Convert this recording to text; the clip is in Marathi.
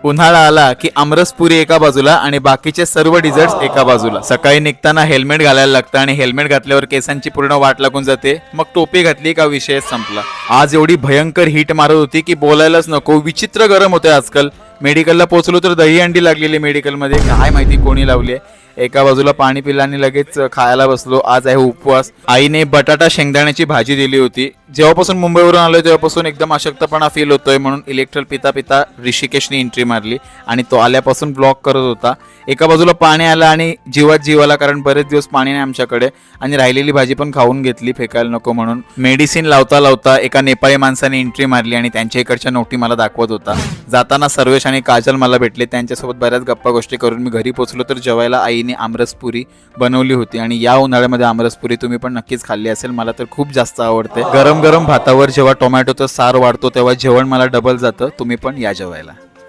उन्हाळा आला की आमरसपुरी एका बाजूला आणि बाकीचे सर्व डिझर्ट्स एका बाजूला. सकाळी निघताना हेल्मेट घालायला लागतं आणि हेल्मेट घातल्यावर केसांची पूर्ण वाट लागून जाते. मग टोपी घातली का विषय संपला. आज एवढी भयंकर हीट मारत होती की बोलायलाच नको. विचित्र गरम होते आजकाल. मेडिकलला पोहोचलो तर दही अंडी लागलेली मेडिकलमध्ये, काय माहिती कोणी लावली आहे. एका बाजूला पाणी पिलं आणि लगेच खायला बसलो. आज आहे उपवास. आईने बटाटा शेंगदाण्याची भाजी दिली होती. जेव्हापासून मुंबईवरून आलोय तेव्हापासून एकदम अशक्तपणा फील होतोय, म्हणून इलेक्ट्रल पिता पिता ऋषिकेशने एंट्री मारली आणि तो आल्यापासून ब्लॉक करत होता. एका बाजूला पाणी आलं आणि जीवात जीवाला, कारण बरेच दिवस पाणी नाही आमच्याकडे, आणि राहिलेली भाजी पण खाऊन घेतली फेकायला नको म्हणून. मेडिसिन लावता लावता एका नेपाळी माणसाने एंट्री मारली आणि त्यांच्या इकडच्या नोटी मला दाखवत होता. जाताना सर्वेश आणि काजल मला भेटले. त्यांच्यासोबत बऱ्याच गप्पा गोष्टी करून मी घरी पोहोचलो तर जेवायला आईने आमरसपुरी बनवली होती. आणि या उन्हाळ्यामध्ये आमरसपुरी तुम्ही पण नक्कीच खाल्ली असेल. मला तर खूप जास्त आवडते. गरम गरम भातावर जेव्हा टोमॅटोचं सार वाढतो तेव्हा जेवण मला डबल जातं. तुम्ही पण या जेवायला.